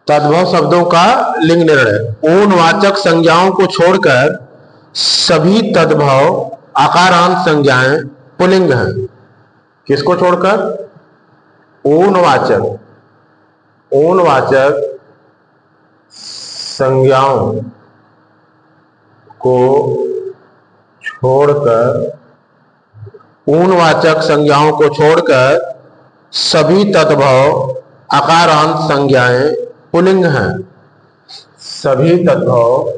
तद्भव शब्दों का लिंग निर्णय। ऊनवाचक संज्ञाओं को छोड़कर सभी तद्भव आकारांत संज्ञाएं पुल्लिंग हैं। किसको छोड़कर? ऊनवाचक संज्ञाओं को छोड़कर सभी तद्भव आकारांत संज्ञाएं पुल्लिंग हैं। सभी तद्भव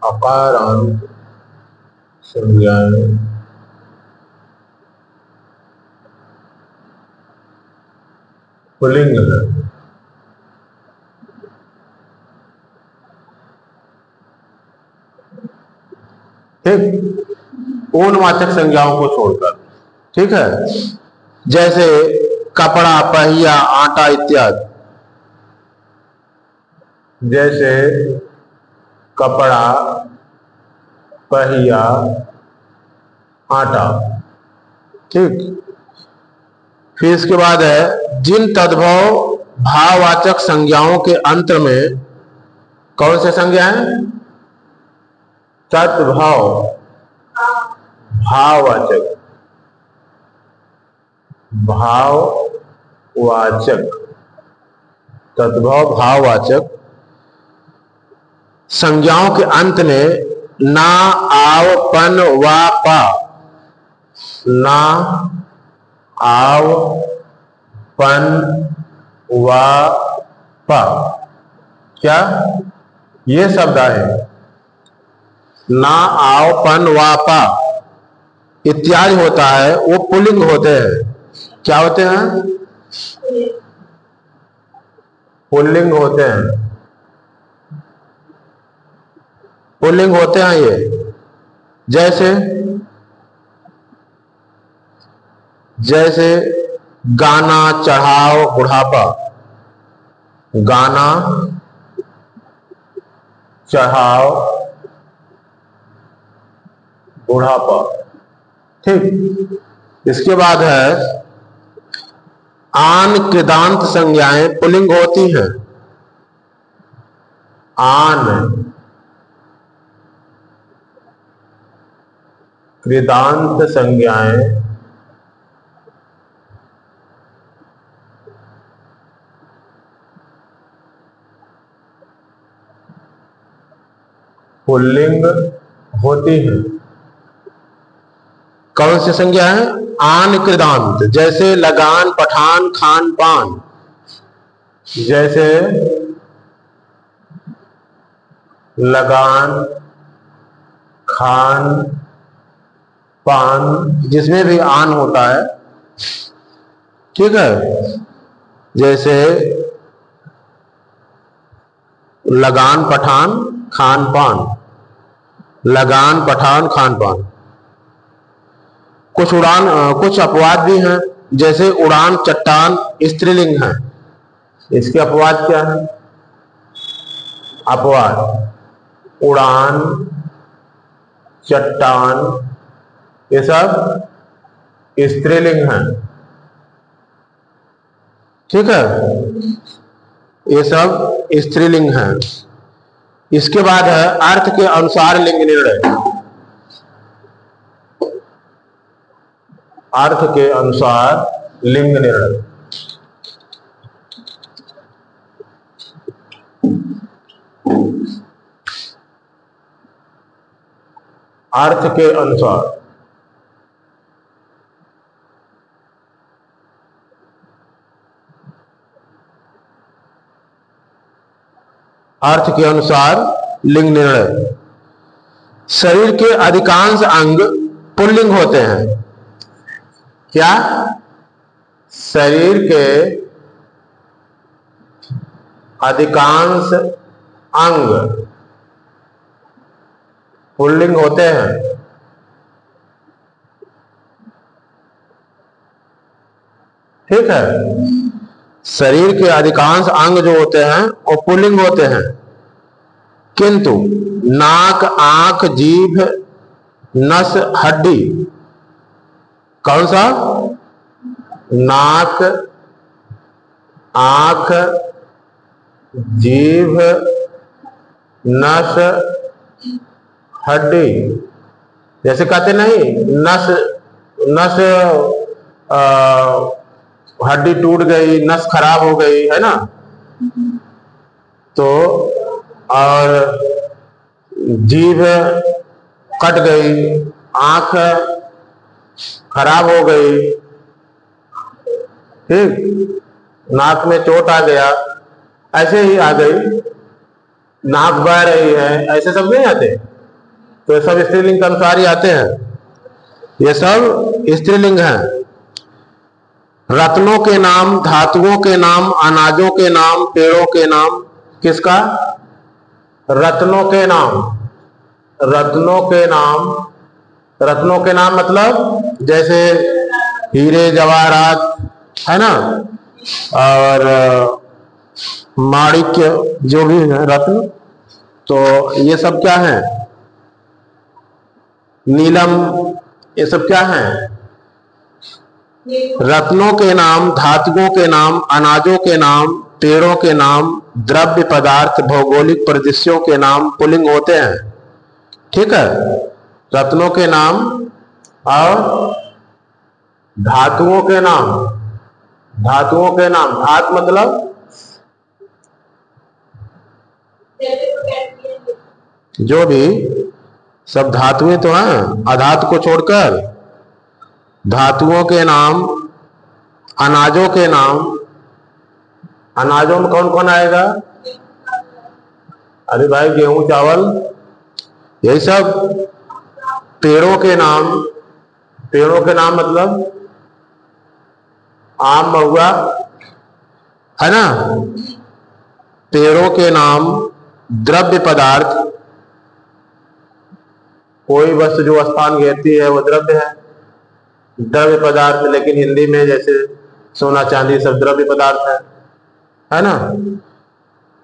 आकारांत संज्ञाएं पुल्लिंग हैं। ठीक, ऊनवाचक संज्ञाओं को छोड़कर। ठीक है, जैसे कपड़ा, पहिया, आटा इत्यादि। जैसे कपड़ा, पहिया, आटा। ठीक, फिर इसके बाद है जिन तद्भव भाववाचक संज्ञाओं के अंत में कौन से संज्ञाएं? तद्भव भाववाचक तद्भव भाववाचक संज्ञाओं के अंत में ना, आव, पन, वा, पा। ना, आव, पन, वा, पा। क्या ये शब्द आए? ना, आव, पन, वा, पा इत्यादि होता है, वो पुल्लिंग होते हैं। क्या होते हैं? पुल्लिंग होते हैं। पुल्लिंग होते हैं ये। जैसे गाना, चढ़ाव, बुढ़ापा। गाना, चढ़ाव, बुढ़ापा। ठीक, इसके बाद है आन कृदांत संज्ञाएं पुल्लिंग होती हैं। आन कृदांत संज्ञाएं पुल्लिंग होती हैं। कौन सी संज्ञा है? आन कृदांत। जैसे लगान, पठान, खान, पान। जैसे लगान, खान, पान, जिसमें भी आन होता है। ठीक है, जैसे लगान, पठान, खान, पान। लगान, पठान, खान, पान। कुछ अपवाद भी हैं, जैसे उड़ान, चट्टान स्त्रीलिंग है। इसके अपवाद क्या है? अपवाद उड़ान, चट्टान ये सब स्त्रीलिंग हैं। ठीक है, ये सब स्त्रीलिंग हैं। इसके बाद है अर्थ के अनुसार लिंग निर्णय। अर्थ के अनुसार लिंग निर्णय। अर्थ के अनुसार लिंग निर्णय। शरीर के अधिकांश अंग पुल्लिंग होते हैं। क्या? शरीर के अधिकांश अंग पुल्लिंग होते हैं। ठीक है, शरीर के अधिकांश अंग जो होते हैं वो पुल्लिंग होते हैं, किंतु नाक, आंख, जीभ, नस, हड्डी कौन सा? नाक, आंख, जीभ, नस, हड्डी। जैसे कहते नहीं, नस नस हड्डी टूट गई, नस खराब हो गई, है ना। तो और जीभ कट गई, आंख खराब हो गई, ठीक, नाक में चोट आ गया, ऐसे ही आ गई, नाक बह रही है, ऐसे सब नहीं आते। तो ये सब स्त्रीलिंग के अनुसार ही आते हैं, ये सब स्त्रीलिंग हैं। रत्नों के नाम, धातुओं के नाम, अनाजों के नाम, पेड़ों के नाम। किसका? रत्नों के नाम। रत्नों के नाम, रत्नों के नाम मतलब जैसे हीरे जवाहरात, है ना, और माणिक्य, जो भी है रत्न, तो ये सब क्या है? नीलम, ये सब क्या है? रत्नों के नाम, धातुओं के नाम, अनाजों के नाम, पेड़ों के नाम, द्रव्य पदार्थ, भौगोलिक परिदृश्यों के नाम पुल्लिंग होते हैं। ठीक है, रत्नों के नाम और धातुओं के नाम। धातुओं के नाम, धात मतलब जो भी, सब धातुएं तो हैं, अधातु को छोड़कर। धातुओं के नाम, अनाजों के नाम। अनाजों में कौन कौन आएगा? अरे भाई, गेहूं, चावल, यही सब। पेड़ों के नाम, पेड़ों के नाम मतलब आम, महुआ, है ना। पेड़ों के नाम। द्रव्य पदार्थ, कोई वस्तु जो स्थान घेरती है वो द्रव्य है, द्रव्य पदार्थ। लेकिन हिंदी में जैसे सोना चांदी सब द्रव्य पदार्थ है ना।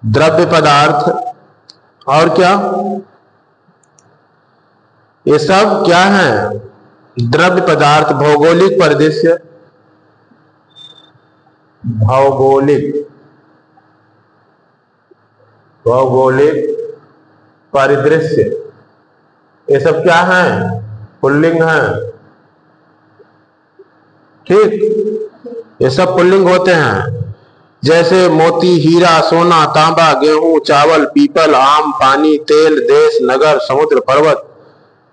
द्रव्य पदार्थ और क्या? ये सब क्या है? द्रव्य पदार्थ। भौगोलिक परिदृश्य, भौगोलिक, भौगोलिक परिदृश्य, ये सब क्या है? पुल्लिंग है। ठीक, ये सब पुल्लिंग होते हैं। जैसे मोती, हीरा, सोना, तांबा, गेहूं, चावल, पीपल, आम, पानी, तेल, देश, नगर, समुद्र, पर्वत,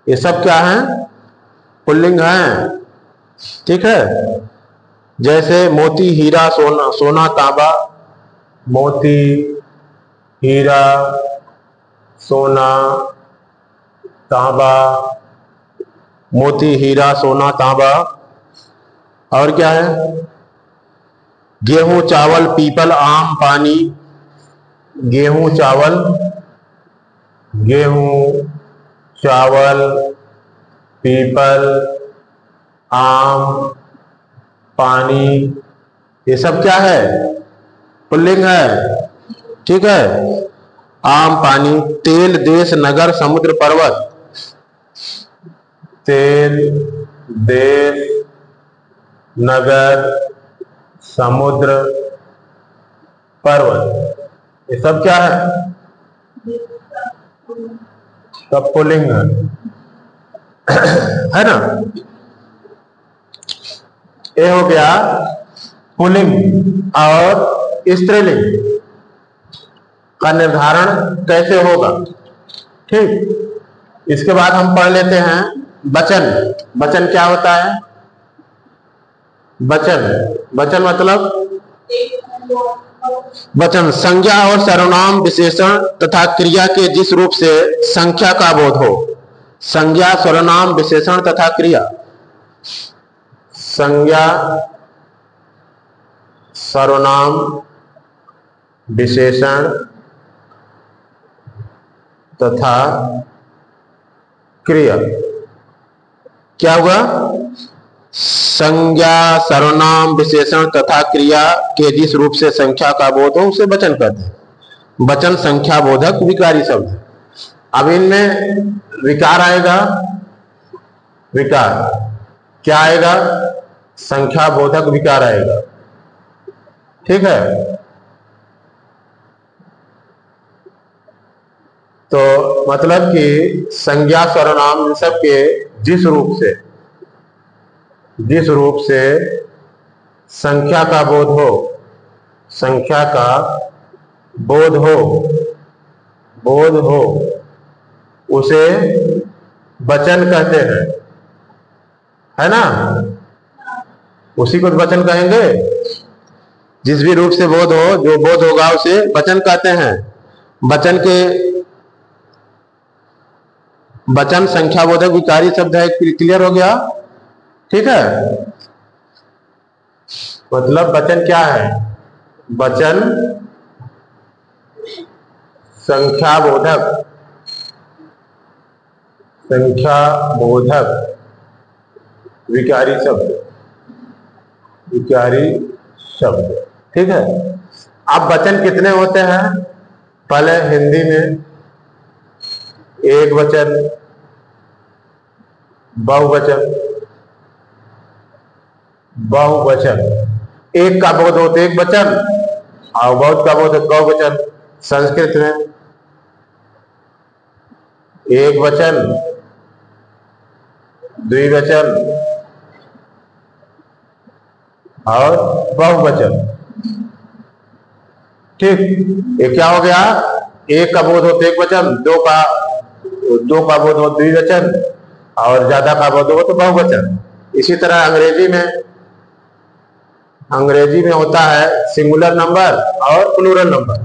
ये सब क्या है? पुल्लिंग है। ठीक है, जैसे मोती, हीरा, सोना, सोना, तांबा, मोती, हीरा, सोना, तांबा, मोती, हीरा, सोना, तांबा, और क्या है? गेहूं, चावल, पीपल, आम, पानी। गेहूं, चावल, गेहूं, चावल, पीपल, आम, पानी, ये सब क्या है? पुल्लिंग है। ठीक है, आम, पानी, तेल, देश, नगर, समुद्र, पर्वत। तेल, देश, नगर, समुद्र, पर्वत, ये सब क्या है? सब पुल्लिंग है ना। ये हो गया पुल्लिंग और स्त्रीलिंग का निर्धारण कैसे होगा। ठीक, इसके बाद हम पढ़ लेते हैं वचन। वचन क्या होता है? वचन, वचन मतलब वचन संज्ञा और सर्वनाम, विशेषण तथा क्रिया के जिस रूप से संख्या का बोध हो। संज्ञा, सर्वनाम, विशेषण तथा क्रिया। संज्ञा, सर्वनाम, विशेषण तथा क्रिया। क्या हुआ? संज्ञा, सर्वनाम, विशेषण तथा क्रिया के जिस रूप से संख्या का बोध हो उसे वचन कहते हैं। वचन संख्या बोधक विकारी शब्द है। अब इनमें विकार आएगा। विकार क्या आएगा? संख्या बोधक विकार आएगा। ठीक है, तो मतलब कि संज्ञा सर्वनाम इन सब के जिस रूप से संख्या का बोध हो, संख्या का बोध हो उसे वचन कहते हैं, है ना। उसी को वचन कहेंगे। जिस भी रूप से बोध हो, जो बोध होगा उसे वचन कहते हैं। वचन संख्या बोधक विकारी शब्द है। क्लियर हो गया? ठीक है, मतलब वचन क्या है? वचन संख्या बोधक विकारी शब्द। ठीक है, अब वचन कितने होते हैं? पहले हिंदी में एक वचन, बहुवचन। एक का बोध होते एक वचन और बहुत का बोध बहुवचन। संस्कृत में एक वचन, द्विवचन और बहुवचन। ठीक, ये क्या हो गया? एक का बोध होते एक वचन, दो का बोध हो द्विवचन और ज्यादा का बोध हो तो बहुवचन। इसी तरह अंग्रेजी में होता है सिंगुलर नंबर और प्लूरल नंबर।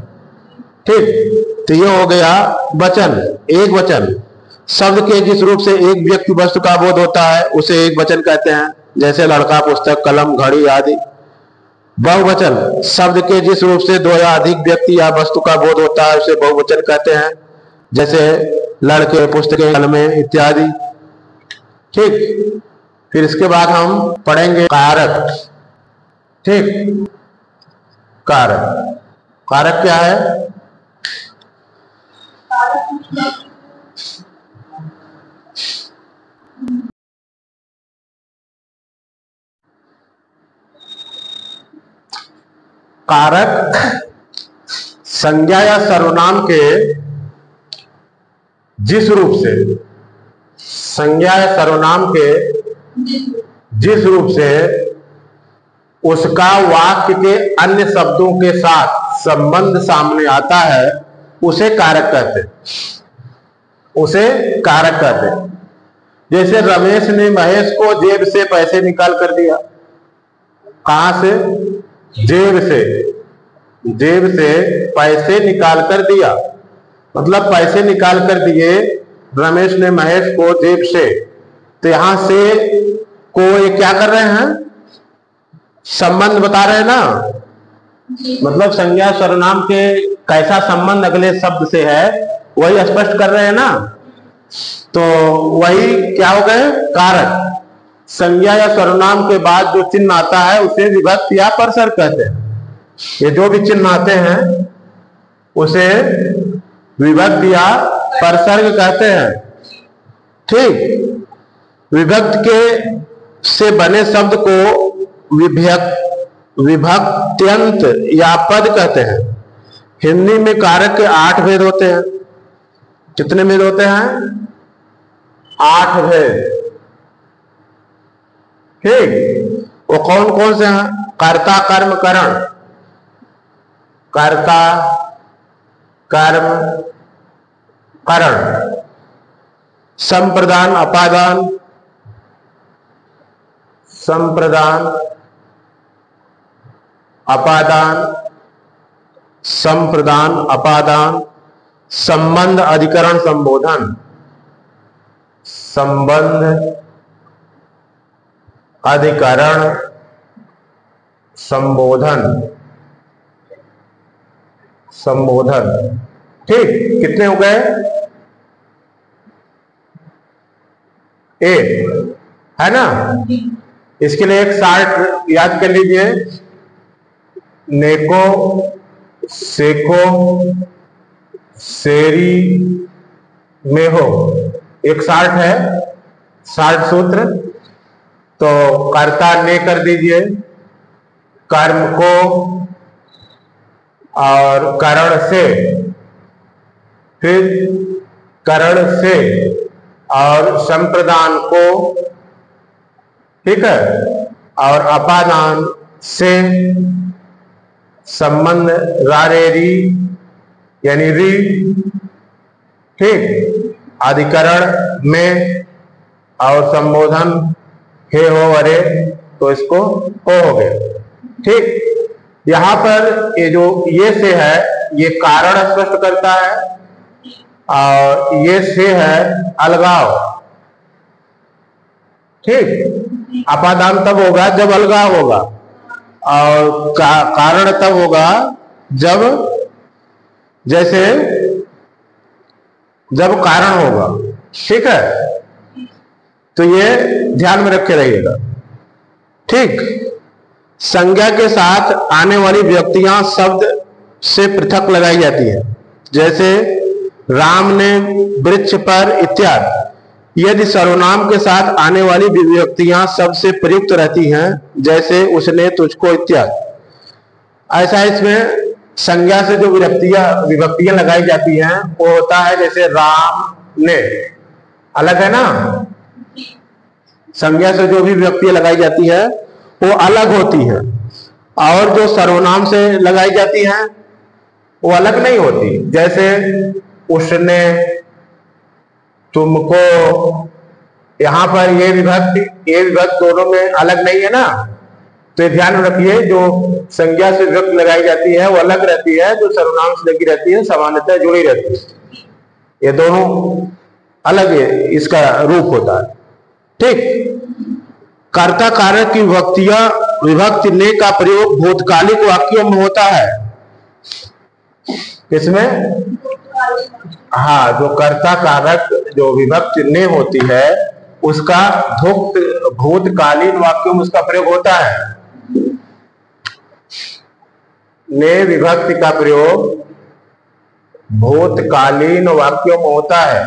ठीक, तो ये हो गया वचन, एक वचन। शब्द के जिस रूप से एक व्यक्ति वस्तु का बोध होता है उसे एक वचन कहते हैं, जैसे लड़का, पुस्तक, कलम, घड़ी आदि। बहुवचन, शब्द के जिस रूप से दो या अधिक व्यक्ति या वस्तु का बोध होता है उसे बहुवचन कहते हैं, जैसे लड़के, पुस्तकें, कलमें इत्यादि। ठीक, फिर इसके बाद हम पढ़ेंगे कारक। ठीक, कारक क्या है? कारक संज्ञा या सर्वनाम के जिस रूप से उसका वाक्य के अन्य शब्दों के साथ संबंध सामने आता है उसे कारक कहते हैं। जैसे रमेश ने महेश को जेब से पैसे निकाल कर दिया। कहां से? जेब से पैसे निकाल कर दिया, मतलब पैसे निकाल कर दिए रमेश ने महेश को जेब से। तो यहां से को ये क्या कर रहे हैं? संबंध बता रहे हैं ना, मतलब संज्ञा सर्वनाम के कैसा संबंध अगले शब्द से है वही स्पष्ट कर रहे हैं ना। तो वही क्या हो गए? कारक। संज्ञा या सर्वनाम के बाद जो चिन्ह आता है उसे विभक्ति या परसर्ग कहते हैं। ये जो भी चिन्ह आते हैं उसे विभक्ति या परसर्ग कहते हैं। ठीक, विभक्त के से बने शब्द को विभक्त्यंत या पद कहते हैं। हिंदी में कारक के 8 भेद होते हैं। कितने भेद होते हैं? 8 भेद। ठीक, वो कौन कौन से हैं? कर्ता, कर्म, करण। कर्ता, कर्म, करण। संप्रदान, अपादान। संप्रदान, अपादान। संबंध, अधिकरण, संबोधन। संबंध, अधिकरण, संबोधन। ठीक, कितने हो गए? 1 है ना। इसके लिए एक शार्ट याद कर लीजिए। नेको, सेको, सेरी, मेहो, एक शार्ट है, शार्ट सूत्र। तो कर्ता ने कर दीजिए, कर्म को, और करण से, फिर करण से और संप्रदान को, ठीक है, और अपादान से संबंध रारेरी यानी री, ठीक, अधिकरण में, और संबोधन हे हो अरे, तो इसको हो गया। ठीक, यहां पर ये जो ये से है ये कारण स्पष्ट करता है, और ये से है अलगाव। ठीक, अपादान तब होगा जब अलगाव होगा, और कारण तब होगा जब, जैसे जब कारण होगा। ठीक है, तो ये ध्यान में रखे रहिएगा। ठीक, संज्ञा के साथ आने वाली व्यक्तियां शब्द से पृथक लगाई जाती है, जैसे राम ने वृक्ष पर इत्यादि। यदि सर्वनाम के साथ आने वाली व्यक्तियां शब्द से प्रयुक्त रहती हैं, जैसे उसने तुझको इत्यादि। ऐसा इसमें संज्ञा से जो विभक्तियां लगाई जाती हैं वो होता है, जैसे राम ने, अलग है ना, संज्ञा से जो भी विभक्तियां लगाई जाती है वो अलग होती है, और जो सर्वनाम से लगाई जाती हैं वो अलग नहीं होती। जैसे उसने, तुमको, यहां पर ये विभक्ति दोनों में अलग नहीं है ना, तो ध्यान रखिए जो संज्ञा से विभक्ति लगाई जाती है वो अलग रहती है, जो सर्वनाम से लगी रहती है सामान्यतः जुड़ी रहती है। ये दोनों अलग है, इसका रूप होता है। ठीक, कर्ता कारक की विभक्ति ने का प्रयोग भूतकालिक वाक्यों में होता है। इसमें हाँ, जो कर्ता कारक जो विभक्ति ने होती है उसका भूतकालीन वाक्यों में उसका प्रयोग होता है। ने विभक्ति का प्रयोग भूतकालीन वाक्यों में होता है,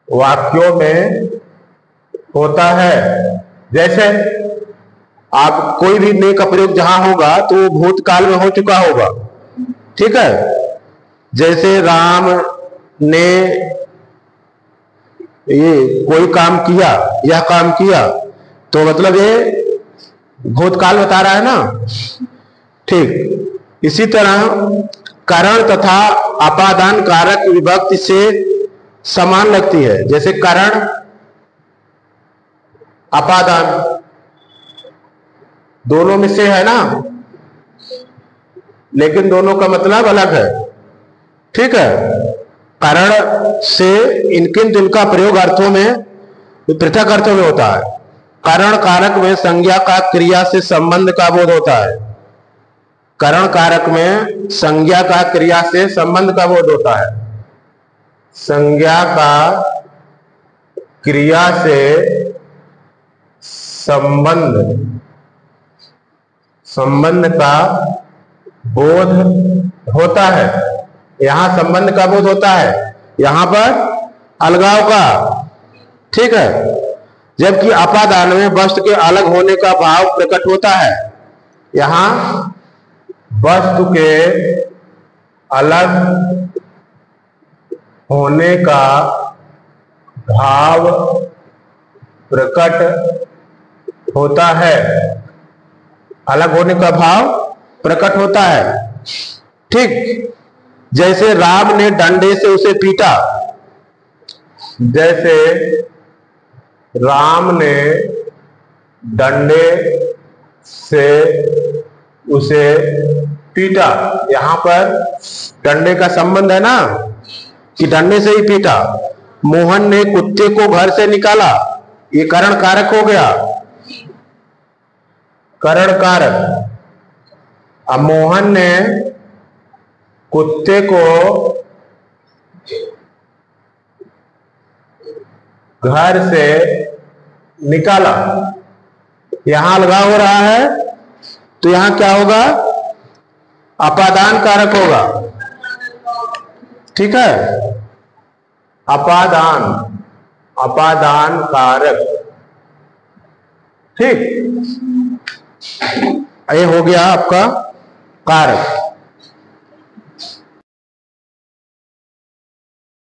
वाक्यों में होता है। जैसे आप कोई भी ने का प्रयोग जहां होगा तो वो भूतकाल में हो चुका होगा। ठीक है, जैसे राम ने ये कोई काम किया, यह काम किया, तो मतलब ये भूतकाल बता रहा है ना। ठीक, इसी तरह करण तथा अपादान कारक विभक्ति से समान लगती है। जैसे करण, अपादान, दोनों में से है ना, लेकिन दोनों का मतलब अलग है। ठीक है, करण से इनका प्रयोग अर्थों में पृथक अर्थों में होता है। करण कारक में संज्ञा का क्रिया से संबंध का बोध होता है। करण कारक में संज्ञा का क्रिया से संबंध का बोध होता है। संज्ञा का क्रिया से संबंध का बोध होता है। यहां संबंध का बोध होता है, यहां पर अलगाव का। ठीक है, जबकि अपादान में वस्तु के अलग होने का भाव प्रकट होता है। यहां वस्तु के अलग होने का भाव प्रकट होता है, अलग होने का भाव प्रकट होता है। ठीक, जैसे राम ने डंडे से उसे पीटा। जैसे राम ने डंडे से उसे पीटा, यहां पर डंडे का संबंध है ना, कि डंडे से ही पीटा। मोहन ने कुत्ते को घर से निकाला, ये करण कारक हो गया, करण कारक। अब मोहन ने कुत्ते को घर से निकाला, यहां अलगाव हो रहा है, तो यहां क्या होगा, अपादान कारक होगा। ठीक है, अपादान अपादान कारक। ठीक, ये हो गया आपका कारक।